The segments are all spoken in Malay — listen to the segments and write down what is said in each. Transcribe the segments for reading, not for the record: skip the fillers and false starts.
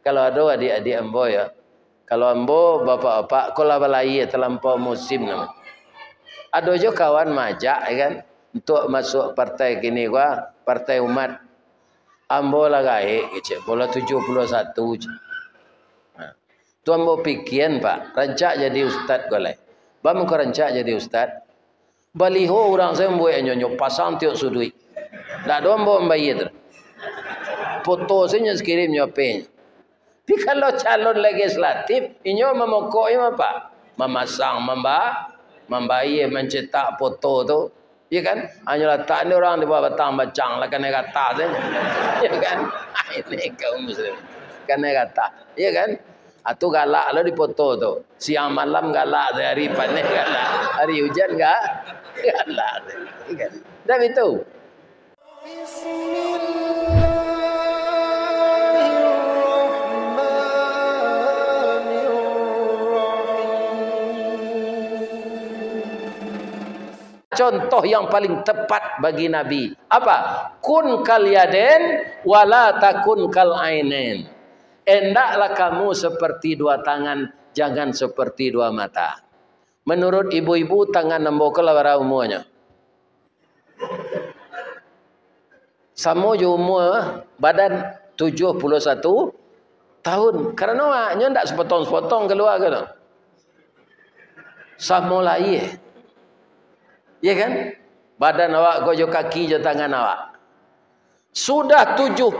Kalau ada adik-adik ambo ya. Kalau ambo bapak-bapak kola balai terlampau musim nama. Ada je kawan majak kan untuk masuk partai kini gua, partai umat. Ambo lah gaik je, bola 71 je. Nah, tu ambo pikiran Pak, rancak jadi ustaz gua lai. Bam ko rancak jadi ustaz. Baliho orang saya buat nyonyo pasang tiok sudui. Dak do ambo mbayar. Foto saya kirim nyopeng. Tapi kalau calon legislatif, inyo memokok apa? Memasang, membayar, mencetak foto tu. Ya kan? Hanya letak ni orang di bawah batang bacang lah kena kata saja. Ya kan? Ini kaum muslim. Kena kata. Ya kan? Atau galak lah di foto tu. Siang malam galak, hari panas galak. Hari hujan galak. Ya kan? Dah itu. Contoh yang paling tepat bagi Nabi. Apa? Kun kal yaden wala takun kal ainen. Hendaklah kamu seperti dua tangan, jangan seperti dua mata. Menurut ibu-ibu tangan nembok kelawara umurnya. Sama je umur badan 71 tahun. Karena awaknya tak sepotong-sepotong keluar ke tak? Sama lain. Ya kan? Badan awak gojo kaki je tangan awak. Sudah 71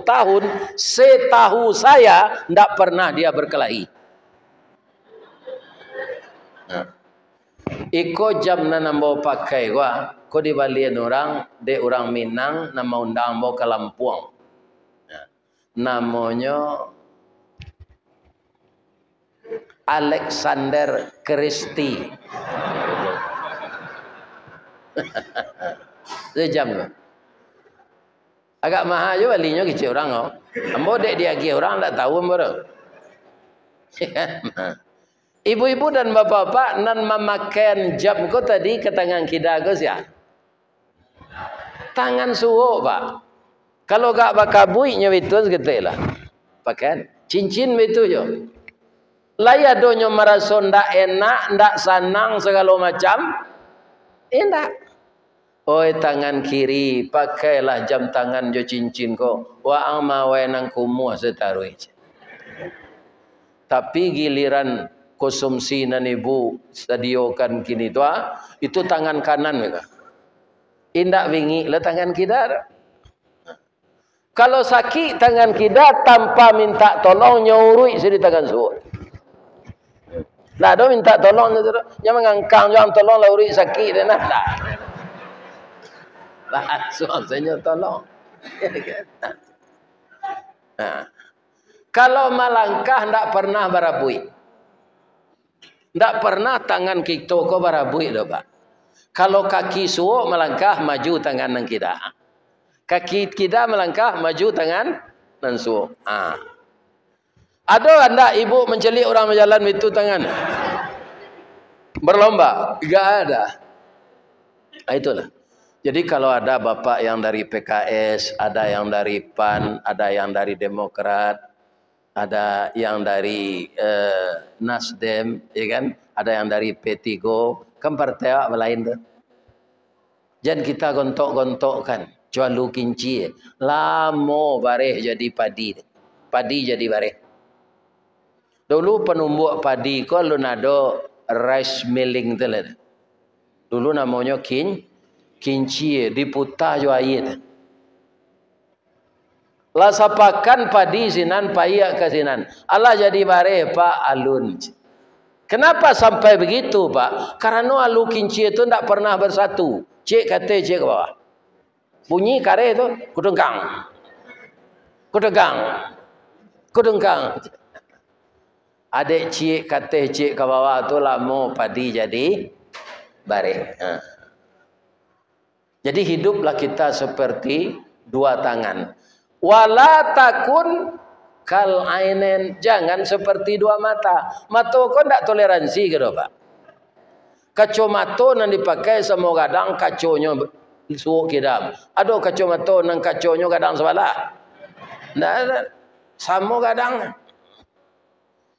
tahun, setahu saya tidak pernah dia berkelahi. Nah. Iko jam na nambo pakai gua, ko di balian orang, de orang Minang nama undang mo ke Lampung. Nah. Namanya Alexander Christie. Sejam tu. Agak mahal juga balinya kecil orang oh. Ambo dek dia lagi orang tak tahu ambo. Ibu-ibu dan bapak-bapak nan memakai jam ko tadi ke tangan kita ko sia. Tangan suwo Pak. Kalau gak bakabui nya itu segetelah. Pakai cincin itu jo. Laya donyo merasa ndak enak, ndak senang segala macam. Endak. Oi tangan kiri pakailah jam tangan jo cincin ko. Wa ama wa nang kumuh setaruh. Tapi giliran konsumsi nan ibu stadiokan kini tua itu tangan kanan mereka. Indak wingi le tangan kidar. Kalau sakit tangan kidar tanpa minta tolong nyaurui sedi tangan suut. Lah do minta tolong nya mengangkang jangan tolong lauri sakit dan nak. Langsung saya tolong. Nah. Kalau melangkah tidak pernah barabui. Tidak pernah tangan kita ko barabui dah Pak. Kalau kaki suuk melangkah maju tangan nang kita. Kaki kita melangkah maju tangan nang suuk. Ada anda ibu mencelik orang berjalan itu tangan? Berlomba? Tidak ada. Itulah. Jadi kalau ada bapak yang dari PKS, ada yang dari PAN, ada yang dari Demokrat, ada yang dari Nasdem, ya kan? Ada yang dari P3, kan partai awak lain tu. Jangan kita gontok-gontokkan, jual kinci, lamo bareh jadi padi, padi jadi bareh. Dulu penumbuk padi ko lu nado rice milling tu lah. Dulu namanya kinci diputar jo air. Lah sapakan padi sinan paya ke sinan. Allah jadi bare Pak alun. Kenapa sampai begitu Pak? Karena alu kinci itu tidak pernah bersatu. Cik kata cik ke bawah. Bunyi kare itu kudengkang. Kudengkang. Kudengkang. Adik cik kata cik ke bawah tu lama padi jadi bare. Jadi hiduplah kita seperti dua tangan. Wala takun kal ainen, jangan seperti dua mata. Mata kau tidak toleransi ke Pak? Kaco mata yang dipakai semua kadang kaconya suuk kidam. Ada kaco mata yang kaconya kadang sebelah. Tidak ada. Sama kadang.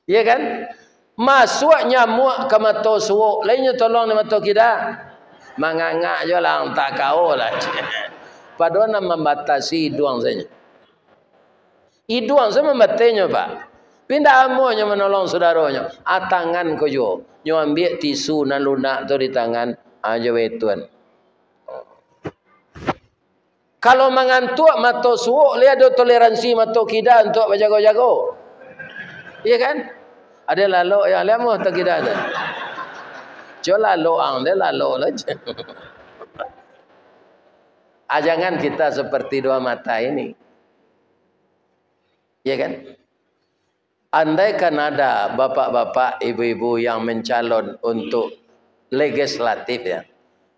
Ya kan? Masuk nyamuk ke mata suuk, lainnya tolong di mata kita. Mangangak je lah, tak kau lah. Padahal nak membatasi hidung saja. Hidung saya membatanya, Pak. Pindah amunya menolong saudaranya. Tangan ko jo. Nyo ambil tisu nan lunak tu di tangan aja wetuan. Kalau mengantuk mata suuk, lihat ada toleransi mata kita untuk berjaga-jaga. Iya kan? Ada lalu yang lama tak kita ada. Coba lalu dia lalu aja. Jangan kita seperti dua mata ini. Iya kan? Andaikan ada bapak-bapak, ibu-ibu yang mencalon untuk legislatif ya,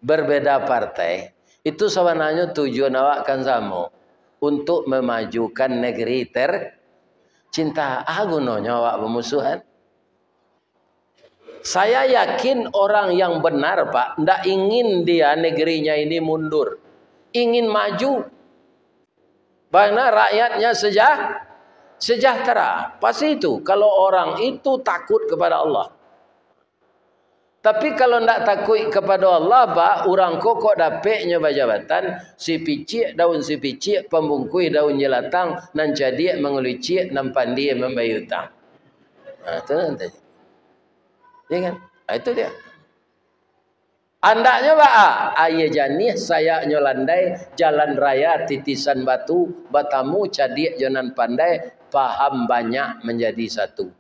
berbeda partai, itu sebenarnya tujuan awak kan sama untuk memajukan negeri tercinta. Gunanya awak bermusuhan. Saya yakin orang yang benar, Pak, tidak ingin dia negerinya ini mundur, ingin maju. Karena rakyatnya sejahtera. Pasti itu. Kalau orang itu takut kepada Allah. Tapi kalau tidak takut kepada Allah, Pak, orang kokok dapetnya jabatan, si picik, daun si picik, pembungkui daun jelatang, nan jadi mengelucik, nan pandi membayar hutang. Itu nanti. Ya kan? Itu dia. Andaknya Pak, ayah janih saya nyolandai jalan raya titisan batu, batamu cadik jonan pandai, paham banyak menjadi satu.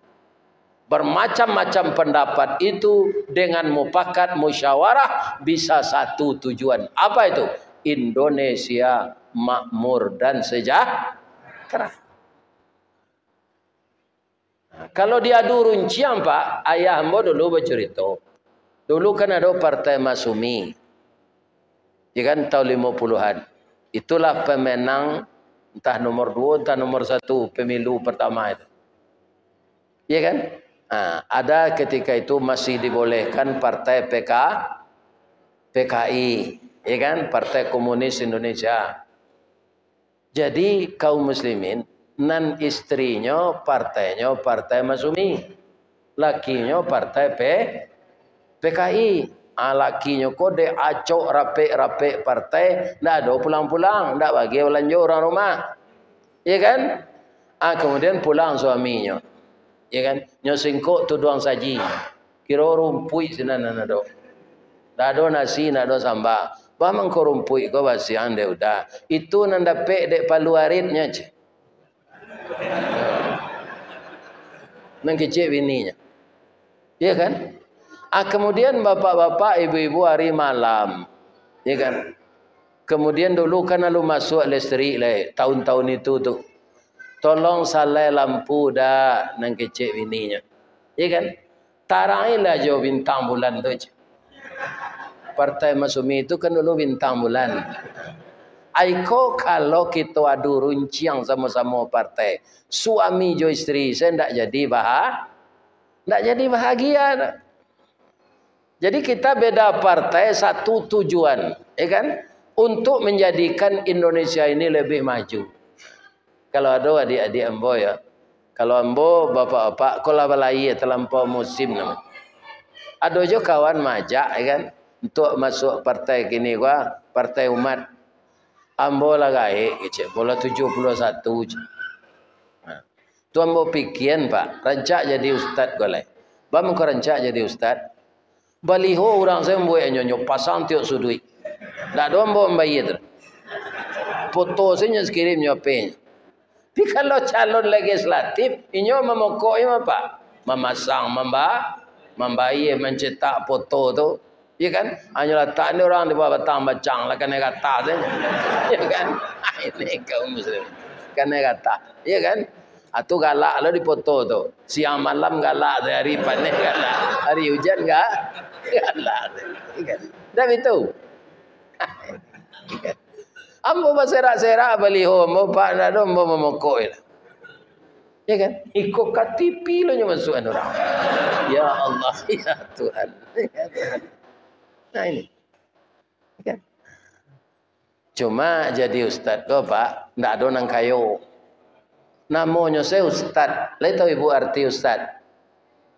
Bermacam-macam pendapat itu dengan mufakat musyawarah bisa satu tujuan. Apa itu? Indonesia makmur dan sejahtera. Kalau diadu runcian, Pak, ayah hamba dulu bercerita. Dulu kan ada partai Masumi. Ya kan tahun 50-an. Itulah pemenang entah nomor 2, entah nomor 1 pemilu pertama itu. Ya kan? Ada ketika itu masih dibolehkan partai PKI, ya kan? Partai Komunis Indonesia. Jadi kaum muslimin nan istrinya partainya partai Masumi, lakinya partai PKI. Lakinya kode acok rapek partai, ndak ada pulang-pulang, ndak bagi belanja orang rumah, ya kan? Kemudian pulang suaminya, ya kan? Nyosingkok tu doang saji, kira rumpui sinan ada, ndak ada nasi, ndak ada sambal. Bamang ko rumpui ko basi ande udah. Itu nanda pe dek palu aritnya je. Nang kecik bininya. Ya kan? Kemudian bapak-bapak, ibu-ibu hari malam. Ya kan? Kemudian dulu kan lalu masuk listrik le, tahun-tahun itu tuh. Tolong salai lampu dah nang kecik bininya. Ya kan? Tarailah jo bintang bulan tu je. Partai Masumi itu kan dulu bintang bulan. Aiko kalau kita adu runciang sama-sama partai, suami jo istri saya ndak jadi bahagia. Jadi kita beda partai, satu tujuan, ya kan? Untuk menjadikan Indonesia ini lebih maju. Kalau ada adik-adik ambo ya, kalau ambo bapak-bapak kola balai terlampau musim namanya. Ada jo kawan majak, ya kan? Untuk masuk partai kini gua, partai umat. Ambo lah gae, bola 71 je. Tu ambo pikiran, Pak, rancak jadi ustad golek. Bam ko rancak jadi ustad. Baliho orang saya membuat nyonyo pasang tiok sudui. Tak ada ambo membayar. Foto saya kirim nyopenya. Tapi kalau calon legislatif, inyo memokok apa? Memasang, membayar, mencetak foto tu. Ya kan? Hanya letak ni orang di bawah batang bacang lah kena kata saja. Ya kan? Ini kaum muslim. Kena kata. Ya kan? Atau galak lo di foto tu. Siang malam galak, hari panen galak, hari hujan galak. Ya kan? Dah itu. Ambo berserak-serak baliho, ambo pak nado ambo memokok itu. Ya kan? Ikut KTP lo nyo masuk orang. Ya Allah, ya Tuhan. Ya Tuhan. Nah ini. Kan? Cuma jadi ustaz kau Pak, ndak ada nang kayo. Namanya saya Ustad. Lain tahu ibu arti Ustad?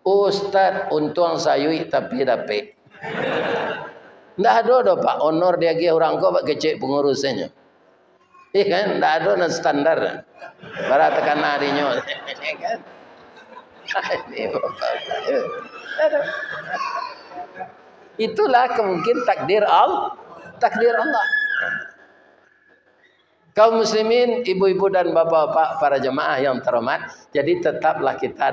Ustad untung sayui tapi dapet. Ndak ada pak honor dia dia orang kau pak kecek pengurusnya. Iya kan? Ndak ada nan standar. Barat tekan harinya. Kan? Itulah kemungkin takdir Allah. Kaum muslimin, ibu-ibu dan bapak-bapak, para jemaah yang terhormat, jadi tetaplah kita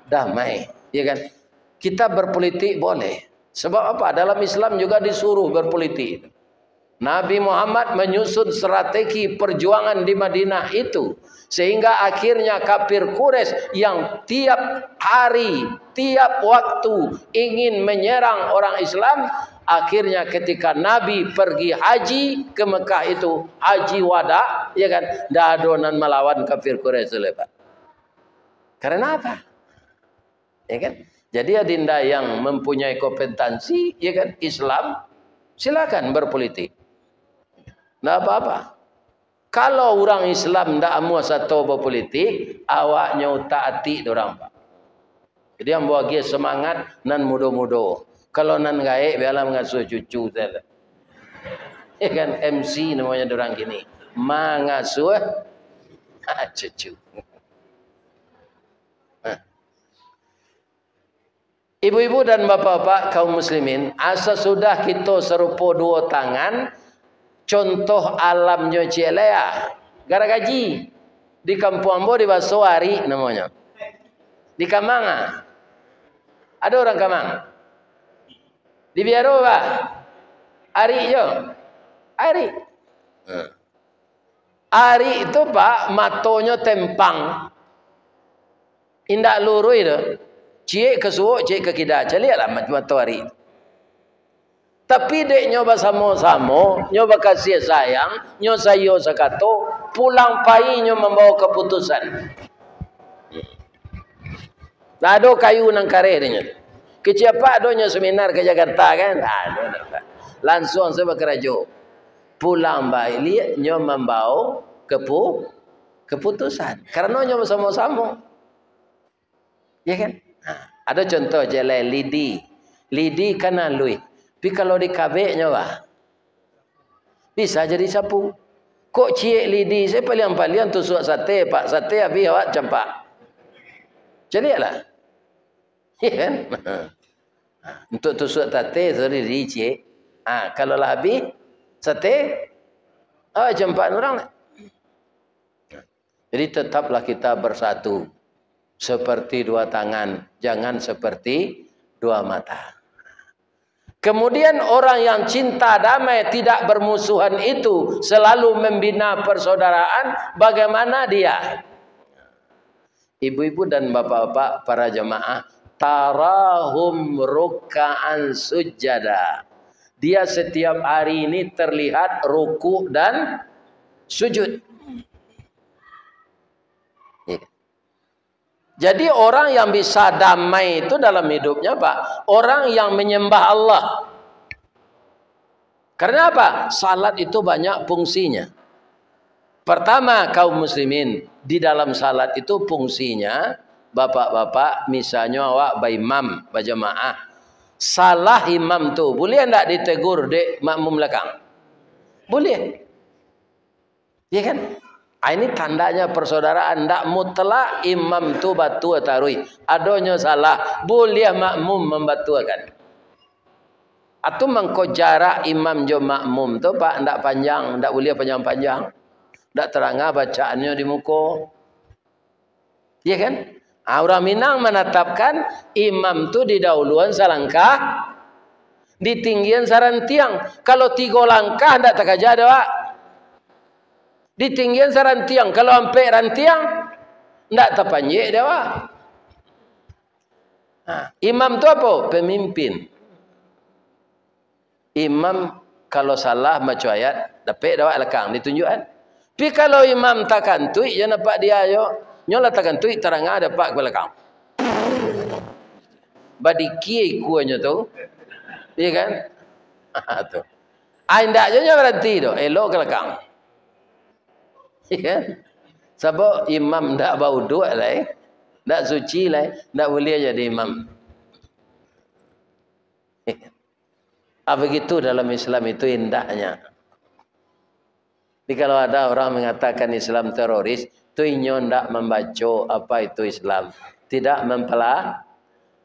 damai, ya kan? Kita berpolitik boleh. Sebab apa? Dalam Islam juga disuruh berpolitik. Nabi Muhammad menyusun strategi perjuangan di Madinah itu, sehingga akhirnya kafir Quraisy yang tiap hari, tiap waktu ingin menyerang orang Islam, akhirnya ketika Nabi pergi haji ke Mekah itu, haji wada, ya kan, dadonan melawan kafir Quraisy lebat. Karena apa? Ya kan? Jadi adinda yang mempunyai kompetensi, ya kan, Islam, silakan berpolitik. Nggak apa-apa. Kalau orang Islam ndak mau satu berpolitik, awaknya taati dorang pak. Jadi yang bagi semangat nan mudo-mudo. Kalau nan gaek biarlah mengasuh cucu saya. Ya kan MC namanya dorang gini. Mengasuh cucu. Ibu-ibu dan bapak-bapak kaum muslimin, asa sudah kita serupa dua tangan, contoh alamnya Cielea, garagaji di Kampung Ambo di Basowari namanya, di Kamanga, ada orang Kamang, di Biaroba, Ari itu pak matonya tempang, indak luru itu. Cik ke suuk, cik ke kidal. Lihatlah matahari. Tapi dek nyoba sama-sama, nyoba kasih sayang, nyoba sayo sakato, pulang pai nyoba membawa keputusan. Ada kayu nang karirnya. Keciapa adanya seminar ke Jakarta kan? Ada. Langsung saya bekerja. Pulang pai lihat nyoba membawa keputusan. Karena nyoba sama-sama. Ya kan? Ada contoh jelai lidi kana lui. Tapi kalau di kabeknya wah, bisa jadi sapu. Kok cie lidi saya paling tusuk sate pak, sate habis awak campak. Jadi lah, ya kan? Untuk tusuk sate sorry lidi cie. Kalau lah habis sate, campak orang. Jadi tetaplah kita bersatu. Seperti dua tangan, jangan seperti dua mata. Kemudian orang yang cinta damai tidak bermusuhan itu selalu membina persaudaraan. Bagaimana dia? Ibu-ibu dan bapak-bapak para jemaah, tarahum ruka'an sujada. Dia setiap hari ini terlihat ruku dan sujud. Jadi orang yang bisa damai itu dalam hidupnya Pak, orang yang menyembah Allah. Karena apa? Salat itu banyak fungsinya. Pertama kaum muslimin, di dalam salat itu fungsinya, bapak-bapak misalnya awak imam, berjamaah. Salah imam tu, boleh enggak ditegur dek makmum belakang? Boleh. Ya kan? Ini tandanya persaudaraan. Tak mutlak imam tu batu tarui. Adanya salah, boleh makmum membatuakan. Atau mengko jarak imam jo makmum tu pak ndak panjang, ndak boleh panjang-panjang. Ndak terangah bacaannya di muka. Ya kan? Orang Minang menetapkan imam tu di dahuluan selangkah, di tinggian saran tiang. Kalau 3 langkah ndak terkaja ada pak. Di tinggian sarantiang, kalau sampai rantiang ndak terpanjik dia wah. Imam tu apa? Pemimpin. Imam kalau salah baca ayat, dapat dah belakang ditunjukkan. Tapi kalau imam takkan tuik, dia nampak dia yo, nyola takkan tuik terang ada pak ke belakang. Badi kiai kuanya tu. Iya kan? Tu. Ndak je berhenti tu, elok ke belakang. Ya. Sebab imam ndak bauduk lah, ndak suci lah, ndak boleh jadi imam. Begitu dalam Islam itu indahnya. Jadi kalau ada orang mengatakan Islam teroris, itu inyo ndak membaca apa itu Islam, tidak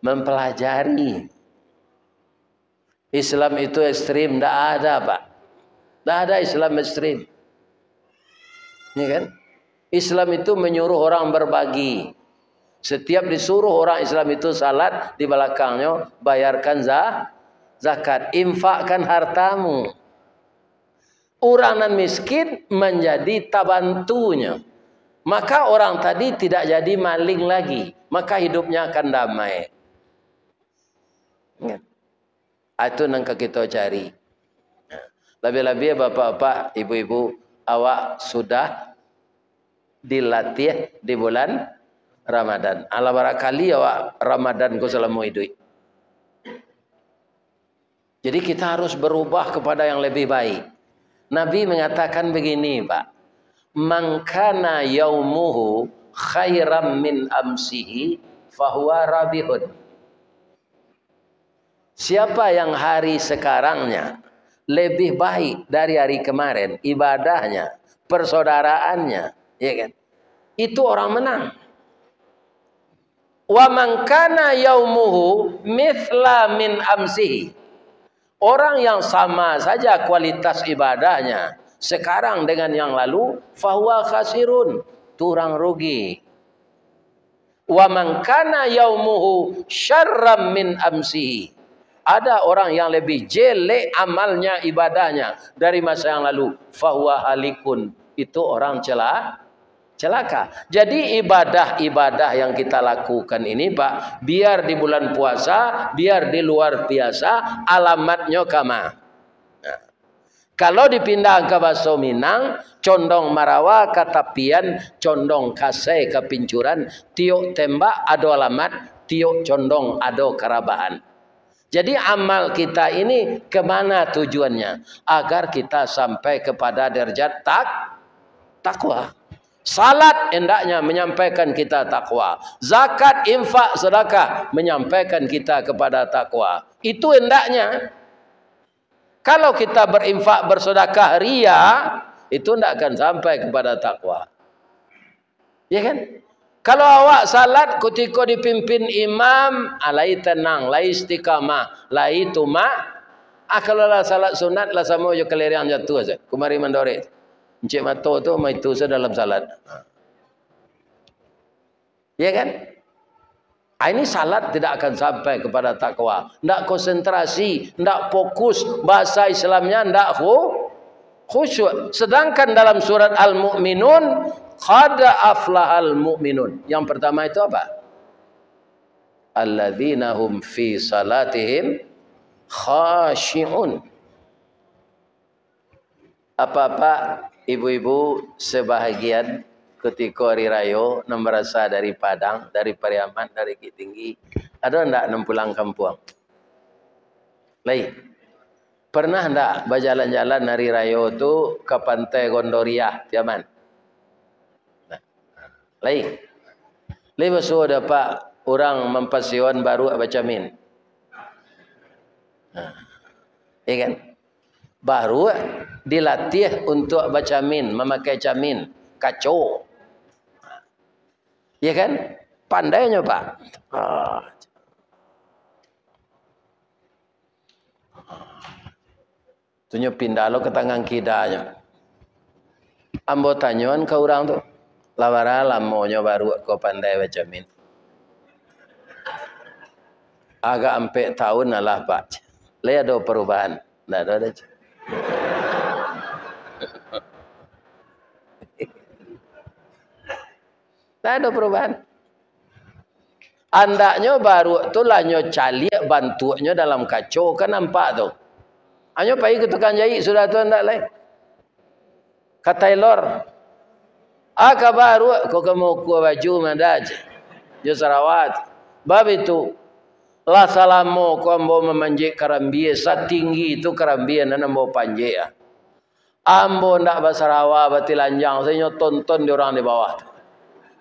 mempelajari. Islam itu ekstrim, ndak ada, Pak. Ndak ada Islam ekstrim. Ya kan? Islam itu menyuruh orang berbagi. Setiap disuruh orang Islam itu salat, di belakangnya bayarkan zakat, infakkan hartamu. Orang non miskin menjadi tabantunya. Maka orang tadi tidak jadi maling lagi, maka hidupnya akan damai. Itu yang kita cari. Lebih-lebih bapak-bapak, ibu-ibu, awak sudah dilatih di bulan Ramadan. Ala barakali awak Ramadan ku selama hidup. Jadi kita harus berubah kepada yang lebih baik. Nabi mengatakan begini, Pak. Man kana yaumuhu khairam min amsihi fahuwa rabihun. Siapa yang hari sekarangnya lebih baik dari hari kemarin, ibadahnya, persaudaraannya, ya kan? Itu orang menang. Wa man kana yaumuhu mithla min amsihi. Orang yang sama saja kualitas ibadahnya sekarang dengan yang lalu, fahuwa khasirun, itu orang rugi. Wa man kana yaumuhu syarram min amsihi. Ada orang yang lebih jelek amalnya, ibadahnya dari masa yang lalu, fahuwa halikun, itu orang celaka. Jadi ibadah-ibadah yang kita lakukan ini, Pak, biar di bulan puasa, biar di luar biasa, alamatnya kama. Nah, kalau dipindah ke bahasa Minang, condong marawa katapian, condong kasai kepincuran, tiuk tembak ado alamat, tiuk condong ado kerabaan. Jadi amal kita ini kemana tujuannya? Agar kita sampai kepada derajat takwa. Salat hendaknya menyampaikan kita takwa. Zakat, infak, sedekah menyampaikan kita kepada takwa. Itu hendaknya. Kalau kita berinfak, bersedekah ria, itu tidak akan sampai kepada takwa. Ya kan? Kalau awak salat ketika dipimpin imam, alai tenang, lai istiqamah, lai tuma. Kalau lah salat sunat lah sama je kelerian jatuh saja. Kumari mandore. Encik mato tu mai tu dalam salat. Ya kan? Ini salat tidak akan sampai kepada takwa. Tidak konsentrasi, tidak fokus, bahasa Islamnya tidak khusyuk. Sedangkan dalam surat Al-Mu'minun, qad aflahal mu'minun. Yang pertama itu apa? Alladzina hum fi salatihim khashi'un. Apa-apa ibu-ibu sebahagian ketika hari raya merasa dari Padang, dari Pariaman, dari Bukit Tinggi, ada enggak pulang kampung? Lain. Pernah enggak berjalan-jalan hari raya itu ke pantai Gondoria, Yaman? Lain. Lain masuk ada Pak orang mempensiun baru baca min. Ya kan? Baru dilatih untuk baca min, memakai camin, kacau. Ya kan? Pandainya Pak. Tunjuk pindah lo ke tangan kidanya. Ambo tanyuan ke orang tu. Lawara lamonya baru ke pandai baca min. Agak ampe tahun lah Pak. Lihat ada perubahan. Tidak ada. Tak ada perubahan. Andaknya baru tu lah nyo cali bantunya dalam kacau kan nampak tu. Anyo pergi ke tukang jahit sudah tu andak lain. Kata tailor. Aka baru kau kamu ku baju mandaj. Jo Sarawak. Bab itu lah salamo ko ambo memanjik karambie satinggi itu karambie nana ambo panjek. Ambo ndak basarawa batilanjang saya tonton di orang di bawah tu.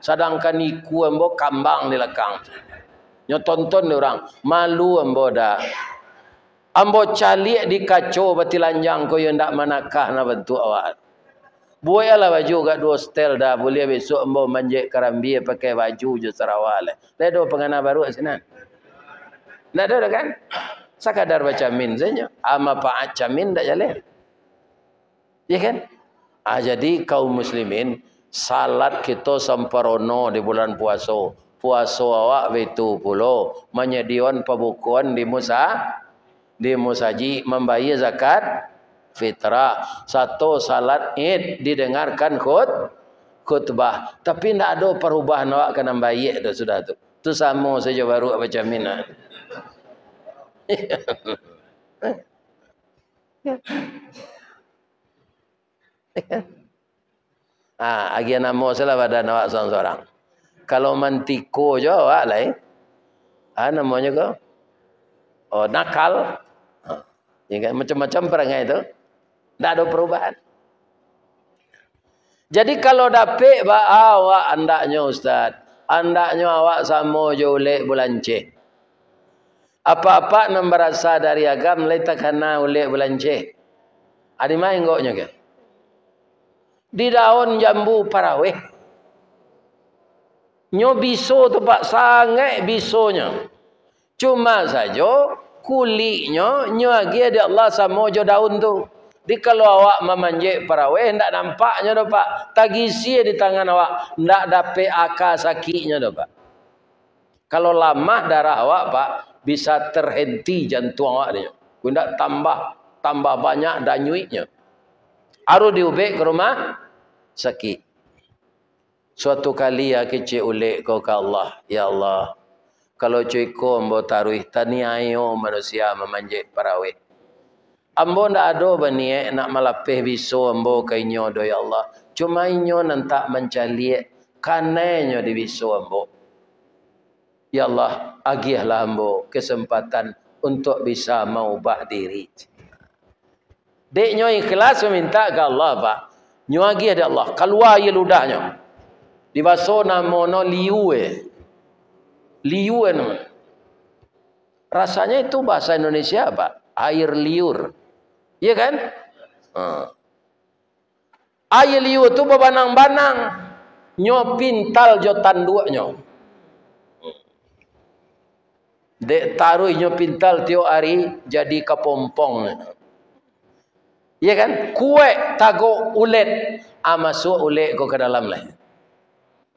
Sedangkan iku ambo kambang di lekang. Nyo tonton ni orang. Malu ambo dah. Ambo calik di kacau batilanjang ko yang ndak manakah na bentuk awak. Buaya lah baju kat dua stel dah. Boleh besok ambo manjek karambi pakai baju je Sarawak lah. Ledo pengana baru kat sini. Ndak ada kan? Sekadar baca min saja. Ama paat camin ndak jalan. Ya kan? Jadi kaum muslimin salat kita samparono di bulan puasa. Puasa awak betul pulo menyediakan pembukuan di musaji membayar zakat fitrah. Satu salat Id didengarkan khutbah. Tapi tidak ada perubahan awak kena bayar dah sudah tu. Tu sama saja baru baca mina. Agian nama salah badan awak seorang-seorang. Kalau mantiko je awak lah namanya ke? Oh, nakal. Ya kan? Macam-macam perangai itu. Tak ada perubahan. Jadi kalau dapik awak andaknya Ustaz. Andaknya awak sama je ulik bulan C. Apa-apa nak berasa dari agam letak kena ulik bulan C. Ada main enggaknya ke? Di daun jambu paraweh. Nyo biso tu pak sangat bisonya. Cuma saja kulitnya nyo lagi ada Allah sama jo daun tu. Di kalau awak memanjek paraweh ndak nampaknya dah pak. Tagisi di tangan awak ndak dapat akal sakitnya dah pak. Kalau lama darah awak pak bisa terhenti jantung awak dia. Ndak tambah banyak danyuitnya. Harus diubek ke rumah sakit. Suatu kali ya kecil ulik kau ke Allah. Ya Allah. Kalau cuiko ambo taruh taniayo manusia memanjek parawih. Ambo ndak ada baniek nak malapeh biso ambo kainyo do ya Allah. Cuma inyo nantak mencaliek kanenyo di biso ambo. Ya Allah, agihlah ambo kesempatan untuk bisa mengubah diri. Deknyo ikhlas meminta ke Allah pak. Nyo agih ada Allah. Keluar ye ludahnya. Di baso namono liue. Liue nama. Rasanya itu bahasa Indonesia apa? Air liur. Iya kan? Air liur itu bebanang-banang. Nyo pintal jo tanduaknya. Dek taruh nyo pintal tiap hari jadi kepompong. Ya kan? Kue tago ulet. Masuk ulet ko ke dalam lah.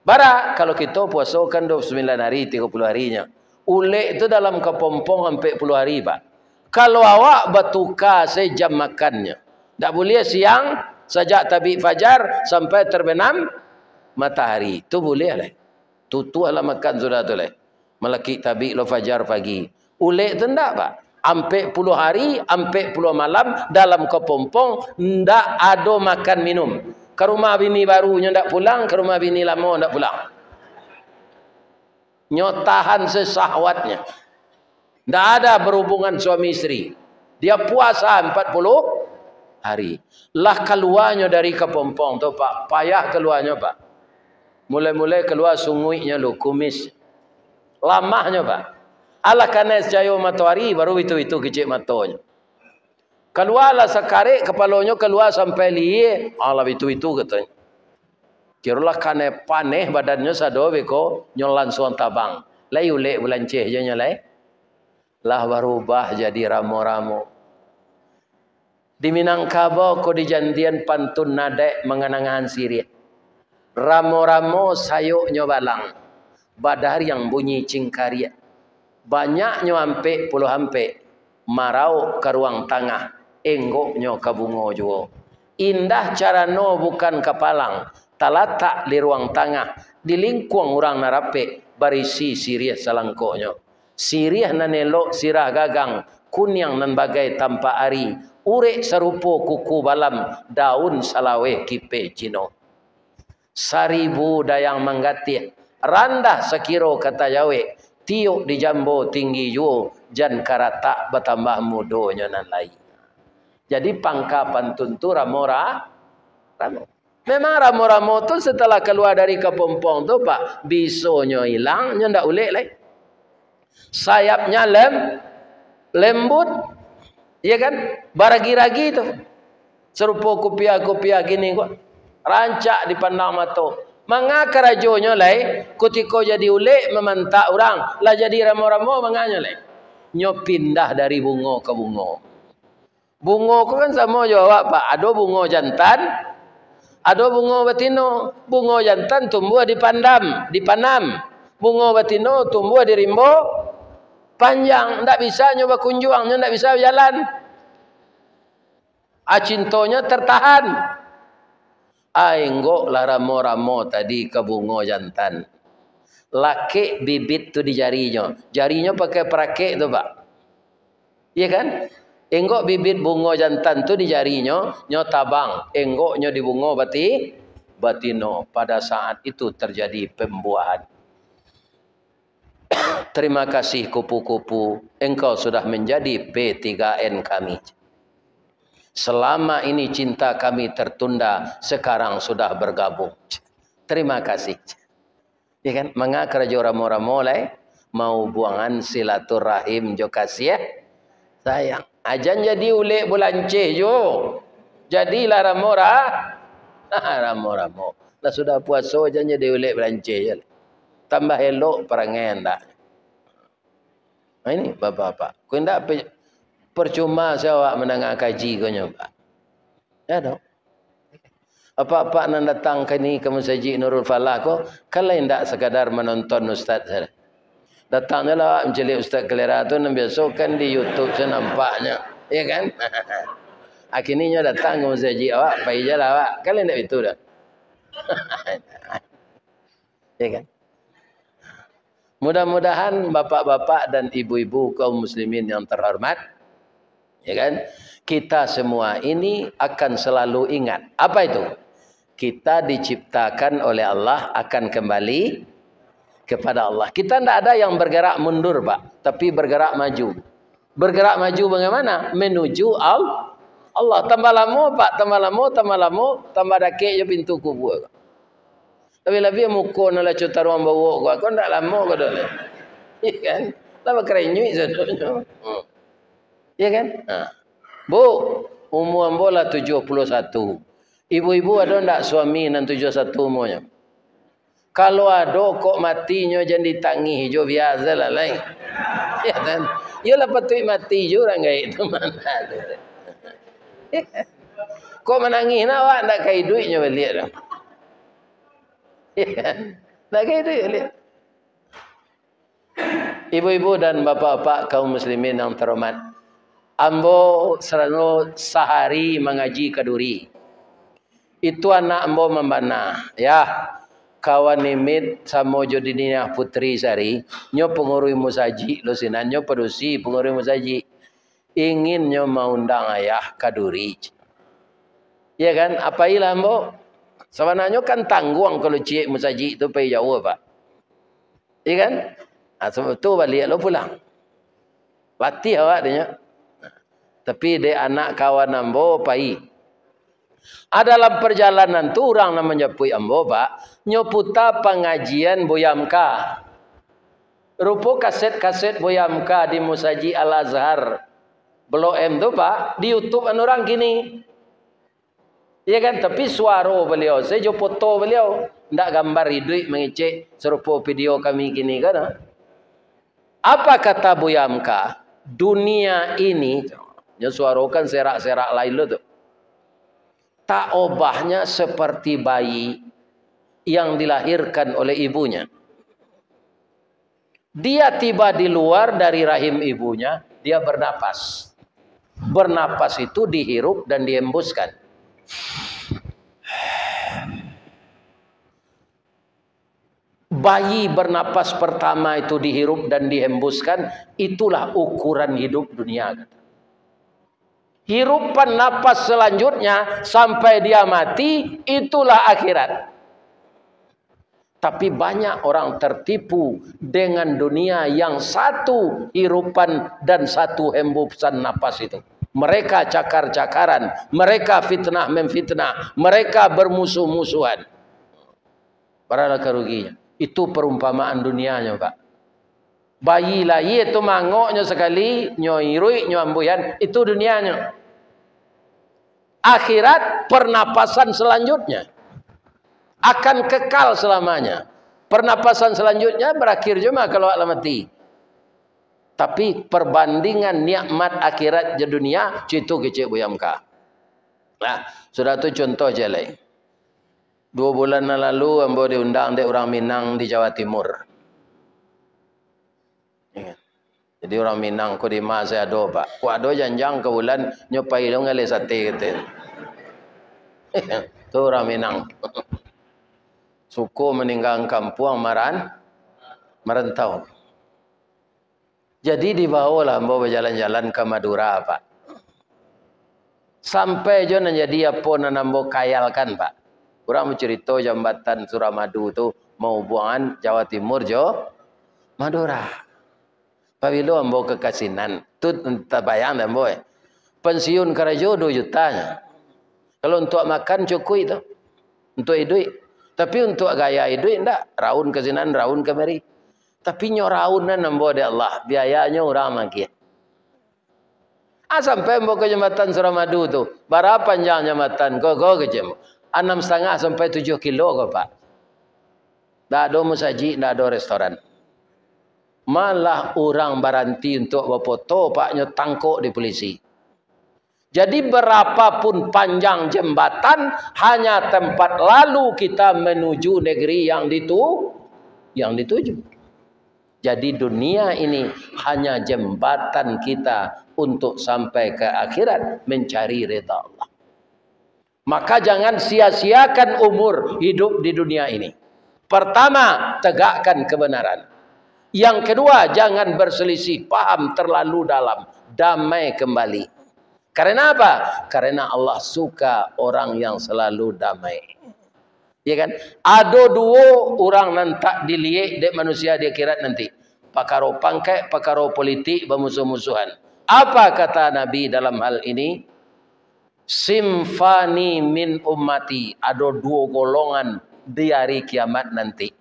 Bara kalau kita puasa kan 29 hari, 30 harinya. Ulet itu dalam kepompong sampai 10 hari pak. Kalau awak bertukar sejam makannya. Tak boleh siang sejak tabik fajar sampai terbenam matahari. Itu boleh lah. Tutu lah makan sudah tu lah. Melaki tabik lo fajar pagi. Ulet itu enggak pak. Ampe 10 hari, ampe 10 malam dalam kepompong ndak ada makan minum. Ke rumah bini barunya ndak pulang, ke rumah bini lama ndak pulang. Nyotahan sesahwatnya. Ndak ada berhubungan suami istri. Dia puasa 40 hari. Lah keluarnya dari kepompong tu pak, payah keluarnya pak. Mulai-mulai keluar sunguinya lo, kumis. Lamahnya pak. Ala kanes cayo matahari baru itu kecil matanya. Keluarlah sekarik kepalanya keluar sampai liye. Ala itu katanya. Kirulah kane paneh badannya sado beko nyolan suan tabang. Lai ulek bulan ceh je nyalai. Lah berubah jadi ramo-ramo. Di Minangkabau ko di jantian pantun nadek mengenangan siria. Ramo-ramo sayuknya balang. Badar yang bunyi cingkaria. Banyaknya ampe puluh ampe. Marau ke ruang tengah. Enggoknya ke bungo juga. Indah cara no bukan kepalang. Talatak di ruang tengah. Di lingkuang orang narape. Barisi sirih salangkoknya. Sirih nanelok sirah gagang. Kunyang nan bagai tanpa ari. Urek serupo kuku balam. Daun salaweh kipe cino. Seribu dayang menggatih. Randah sekiro kata Yahweh. Tiuk di jambo tinggi ju. Jan karata bertambah mudonya nan lain. Jadi pangka pantun tu ramo. Memang ramo-ramo tu setelah keluar dari kepompong tu Pak, bisonya hilang, nya ndak ulik lagi. Sayapnya lembut, ya kan? Baragi-ragi tu. Serupa kupiah-kupiah gini kok. Rancak dipandang mata. Manga kerajonya lai, ketika jadi ulik memantak orang, lah jadi ramo-ramo manganya lai. Nyo pindah dari bunga ke bunga. Bunga ku kan sama jawab Pak, ada bunga jantan, ada bunga betina. Bunga jantan tumbuh dipanam. Bunga betina tumbuh di rimbo panjang, ndak bisa nyoba kunjuang, ndak bisa jalan. Cintonya tertahan. Enggok lah ramo-ramo tadi ke bunga jantan. Laki bibit tu di jarinya. Jarinya pakai perakik tu Pak. Iya kan? Enggok bibit bunga jantan tu di jarinya, nyo tabang. Enggoknya di bunga batino. Pada saat itu terjadi pembuahan. Terima kasih kupu-kupu, engkau sudah menjadi P3N kami. Selama ini cinta kami tertunda, sekarang sudah bergabung. Terima kasih. Ya kan? Manga kerja ramo-ramo lai, mau buangan silaturahim jo kasih ya. Sayang. Ajan jadi ulik bulanceh jo. Jadilah ramo-ramo. Lah sudah puasa ajan jadi ulik bulanceh je. Tambah elok perangai ndak. Nah ini bapak-bapak. Kau ndak percuma saya mendengar kaji kau nyoba. Ya dong. Apa-apa nak datang ke ni ke Masjid Nurul Falah ko, kalau ndak sekadar menonton ustaz saya. Datangnya lah mencelik Ustaz Kelera tu biasa kan di YouTube saya nampaknya. Ya kan? Akhirnya datang ke Masjid awak, pai je lah awak. Kalau ndak itu dah. Ya kan? Mudah-mudahan bapak-bapak dan ibu-ibu kaum muslimin yang terhormat, ya kan? Kita semua ini akan selalu ingat. Apa itu? Kita diciptakan oleh Allah akan kembali kepada Allah. Kita tidak ada yang bergerak mundur, Pak, tapi bergerak maju. Bergerak maju bagaimana? Menuju Allah. Tambah lama, Pak, tambah lama, tambah dakik je pintu kubur. Tapi lebih muka nak cerita ruang bawa kau ndak lama kau dah. Ya kan? Lama kerenyui sebenarnya. Ya kan? Bu, umur ambo lah 71. Ibu-ibu ada ndak suami nan 71 umurnya? Kalau ada kok matinya jangan ditangi hijau biasa lah lain. Ya kan? Yalah patut mati je orang gait tu mana tu. Kok menangis nak awak ndak kai duitnya balik dah. Ya kan? Tak kaya duit lihat. Ibu-ibu dan bapak-bapak kaum muslimin yang terhormat, ambo selalu sehari mengaji kaduri. Itu anak ambo membana, ya. Kawan nimit samo jodinia putri sari, nyo pengurus musaji lo sinan nyo perusi pengurus musaji. Ingin nyo maundang ayah kaduri. Ya kan? Apa ilah ambo? Sebenarnya kan tanggung kalau cik musaji itu pergi jauh Pak. Iya kan? Sebab tu balik lo pulang. Latih awak dia. Tapi dia anak kawan ambo pai. Dalam perjalanan tu orang namanya Puy Ambo Pak, nyoputa pengajian Boyamka. Rupa kaset-kaset Boyamka di Musaji Al-Azhar. Blok M tu Pak, di YouTube orang gini. Ya kan, tapi suara beliau, saya jo foto beliau, ndak gambar hidup mengecek serupa video kami gini kan. Apa kata Boyamka? Dunia ini, ya suarakan serak-serak lain tu. Tak obahnya seperti bayi yang dilahirkan oleh ibunya. Dia tiba di luar dari rahim ibunya, dia bernapas. Bernapas itu dihirup dan dihembuskan. Bayi bernapas pertama itu dihirup dan dihembuskan, itulah ukuran hidup dunia. Hirupan napas selanjutnya sampai dia mati, itulah akhirat. Tapi banyak orang tertipu dengan dunia yang satu hirupan dan satu hembusan napas itu. mereka cakar-cakaran, mereka fitnah memfitnah, mereka bermusuh-musuhan. Para kerugiannya. Itu perumpamaan dunianya, Pak. Bayi lahir itu mangoknya sekali, nyoirui, nyambuyan, itu dunianya. Akhirat pernapasan selanjutnya akan kekal selamanya. Pernapasan selanjutnya berakhir cuma kalau Allah mati. Tapi perbandingan nikmat akhirat di dunia itu kecil buyamka. Nah, sudah tu contoh je lain. 2 bulan lalu ambo diundang dek orang Minang di Jawa Timur. Jadi orang Minang ko di mas saya ado Pak. Ku ado janjang ke bulan nyopai dong ngale sate kata. Tu orang Minang. Suku meninggal kampung merantau. Jadi dibawalah ambo berjalan-jalan ke Madura, Pak. Sampai jo jadi apa nambo kayalkan, Pak. Orang mencerita jambatan Suramadu tu mau buangan Jawa Timur jo Madura. Pabilo ambo ke Kasinan, tu tak bayang dah ambo. Pensiun karajo 2 jutanya. Kalau untuk makan cukup itu. Untuk hidup. Tapi untuk gaya hidup enggak. Raun Kasinan, raun kemari. Tapi nyoraunan ambo de Allah, biayanya orang lagi. Sampai ambo ke jembatan Suramadu tu. Berapa panjang jembatan? Go ke jembatan. 6,5 sampai 7 kilo ke Pak. Tak ada musaji, tak ada restoran. Malah orang baranti untuk berfoto Paknya tangkuk di polisi. Jadi berapapun panjang jembatan, hanya tempat lalu kita menuju negeri yang dituju. Jadi dunia ini hanya jembatan kita untuk sampai ke akhirat mencari ridha Allah. Maka jangan sia-siakan umur hidup di dunia ini. Pertama, tegakkan kebenaran. Yang kedua, jangan berselisih paham terlalu dalam. Damai kembali. Karena apa? Karena Allah suka orang yang selalu damai. Ya kan? Ada 2 orang nantak dilihat dek manusia di akhirat nanti. Pakaro pangkai, pakaro politik, bermusuh-musuhan. Apa kata Nabi dalam hal ini? Simfani min ummati, ada 2 golongan di hari kiamat nanti.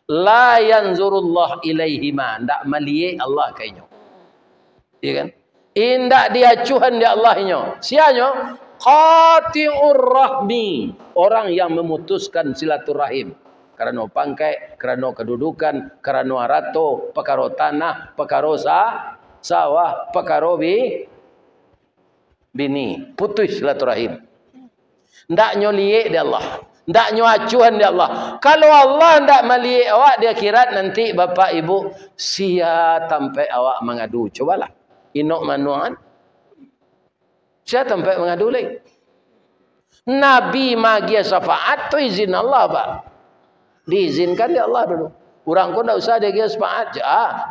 La yanzurullah ilaihima, ndak melihat Allah kainyo. Iya kan? Indak diacuhan di Allahnya. Sianya qati'ur rahmi, orang yang memutuskan silaturahim. Karena pangkai, karena kedudukan, karena harato, perkara tanah, perkara sawah, perkara bini, putus silaturahim. Ndak nyoliek di Allah, ndak nyacuhan di Allah. Kalau Allah ndak melihat awak di akhirat nanti bapak ibu sia sampai awak mengadu. Cobalah inok manuan. Sia sampai mengadu lagi. Nabi magia syafaat tu izin Allah, Pak. Diizinkan di Allah dulu. Orang pun ndak usah dia syafaat je.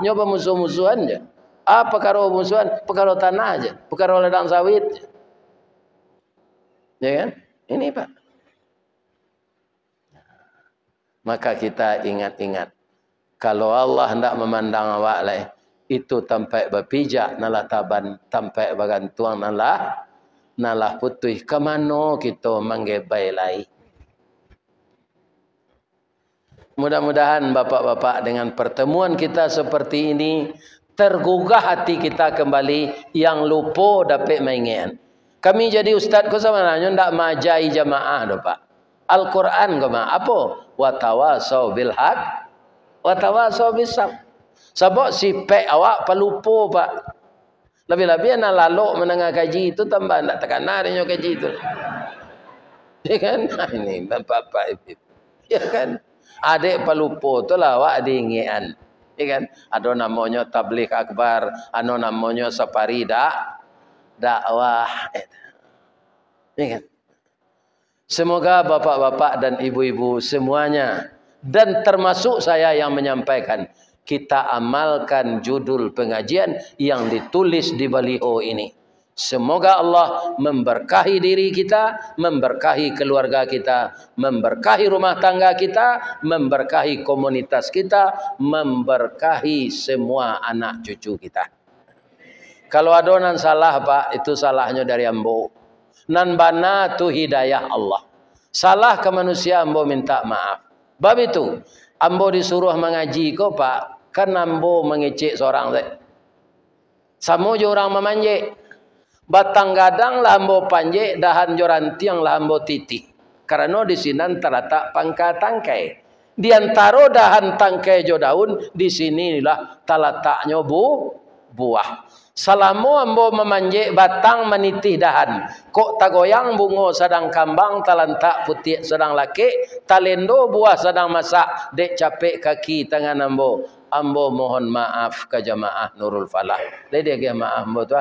Nyoba musuh-musuhan je. Perkara musuhan, perkara tanah aja, perkara ladang sawit. Ya kan? Ini Pak. Maka kita ingat-ingat. Kalau Allah hendak memandang awak lah, itu tampai berpijak nalah taban, tampai bergantuang nalah putih. Kemana kita menggebai lai? Mudah-mudahan bapak-bapak dengan pertemuan kita seperti ini, tergugah hati kita kembali, yang lupa dapat mainan. Kami jadi ustaz ko sama nanya ndak majai jamaah do Pak. Al-Quran ko ma apa? Wa tawasau bil haq wa tawasau bis sabr. Sebab si pek awak pelupa Pak. Lebih-lebih nak lalu menengah kaji itu tambah ndak tekana dia kaji itu. Ya kan? Ini bapak-bapak ibu. Ya kan? Adik pelupa tu lah awak diingian. Ya kan? Ada namanya tabligh akbar, ada namanya safari dakwah. Ya kan? Semoga bapak-bapak dan ibu-ibu semuanya, dan termasuk saya yang menyampaikan, kita amalkan judul pengajian yang ditulis di baliho ini. Semoga Allah memberkahi diri kita, memberkahi keluarga kita, memberkahi rumah tangga kita, memberkahi komunitas kita, memberkahi semua anak cucu kita. Kalau ada nan salah Pak, itu salahnya dari ambo. Nan bana tu hidayah Allah. Salah ke manusia ambo minta maaf. Bab itu, ambo disuruh mengaji kok Pak, kan ambo mengecek seorang saya. Samo jo orang memanjek. Batang gadang lah ambo panjek, dahan jorantiang lah ambo titik. Karena di sini terletak pangkat tangkai. Di antara dahan tangkai jo daun, di sinilah terletaknya buah. Selama ambo memanjek batang menitih dahan. Kok tagoyang bungo sedang kambang, talantak putih sedang laki, talendo buah sedang masak, dek capek kaki tangan ambo. Ambo mohon maaf ke jamaah Nurul Falah. Dia dia maaf ambo tu.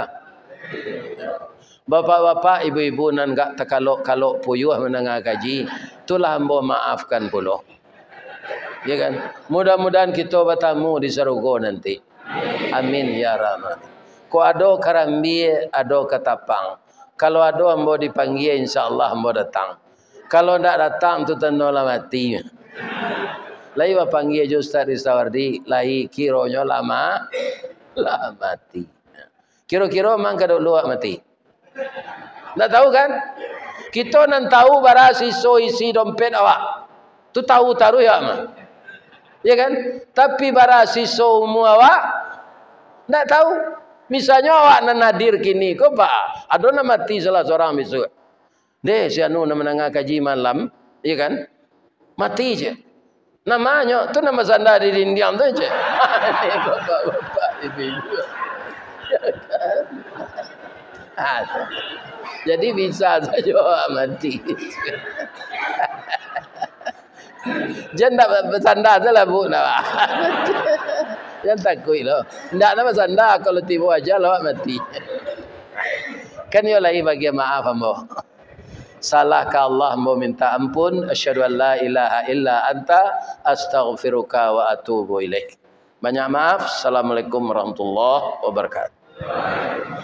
Bapak-bapak, ibu-ibu nan gak terkalok-kalok puyuh menengah gaji, itulah ambo maafkan puluh. Ya kan? Mudah-mudahan kita bertemu di Sarugo nanti. Amin ya Rahman. Ko ado karambi, ado ketapang. Kalau ado ambo dipanggil, insya-Allah ambo datang. Kalau ndak datang tu tentulah mati. Lai wa panggil je Ustaz Risawardi, lai kironya lama lah mati. Kira-kira mang kada luak mati. Ndak tahu kan? Kita nan tahu bara siso isi dompet awak. Tu tahu taruh ya mah. Ya kan? Tapi bara siso umu awak ndak tahu. Misalnya awak nan hadir kini ko Pak, ada na mati salah seorang besok. Deh si anu na menengah kaji malam, ya kan? Mati je. Namanya tu nama sanda di dindiam tu je. Bapak-bapak ibu-ibu. Jadi bisa saja mati. Jangan tak bersandar saja lah bu. Jangan takut loh. Tidak nak bersandar kalau tiba aja lawak mati. Kan yo lagi bagi maaf ambo. Salah ke Allah mau minta ampun. Asyhadu an la ilaha illa anta astaghfiruka wa atubu ilaik. Banyak maaf. Assalamualaikum warahmatullahi wabarakatuh.